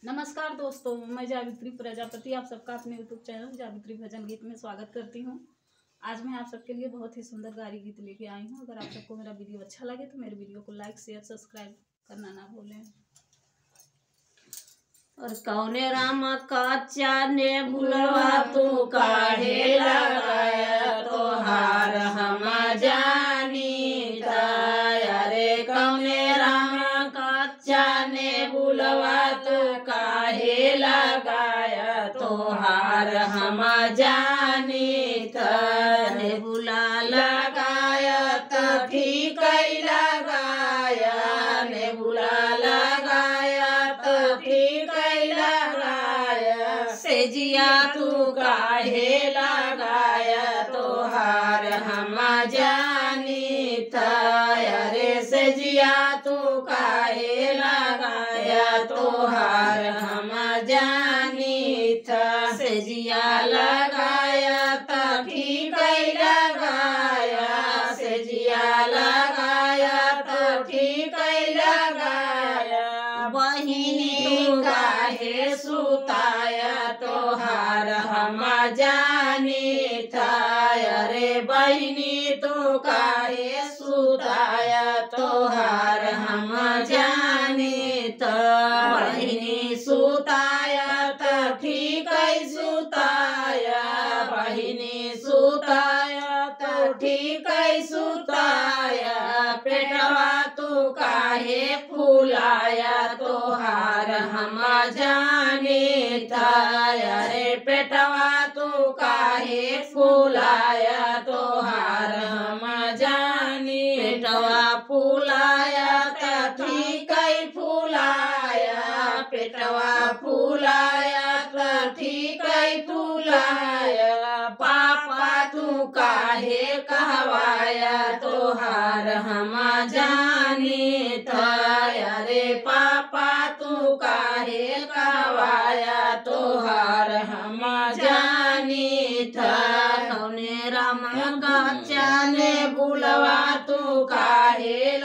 नमस्कार दोस्तों, मैं जावित्री प्रजापति आप सबका अपने यूट्यूब चैनल जावित्री भजन गीत में स्वागत करती हूँ। आज मैं आप सबके लिए बहुत ही सुंदर गारी गीत लेके आई हूँ। अगर आप सबको मेरा वीडियो अच्छा लगे तो मेरे वीडियो को लाइक शेयर सब्सक्राइब करना ना भूलें। और कौने राम कच्चा ने भूलवा तू काहे लगाया तोहार हम जानी रे कौने राम कच्चा ने भूलवा तू काहे लगाया तोहार हम जानी रे भूला लगाया तो ठीक लगाया ने भूला लगाया तो ठीक से जिया तू काहे लगाया तोहार हम जानी रे से जिया तू काहे लगाया तोहार हम जानी से जिया लगाया तो ठीक लगाया से जिया लगाया तो ठीक लगाया बहिनी तू काहे सुताया तोहार हम जानी रे बहिनी तू काहे सुताया तोहार हम जानी बहिनी सुताया तो ठीक सुताया बहिनी सुताया तो ठीक सुताया पेटवा तू काहे फुलाया तोहार हम जानी रे पेटवा तू काहे फुलाया तोहार हम जानी पेटवा फुलाया तो ठीक फुलाया पेटवा फुलाया तो ठीक फुलाया पापा तू काहे कहवाया तोहार हम जानी रे पापा तू काहे कहवाया तोहार हम जानी कौने राम कच्चा ने भूलवा तू काहे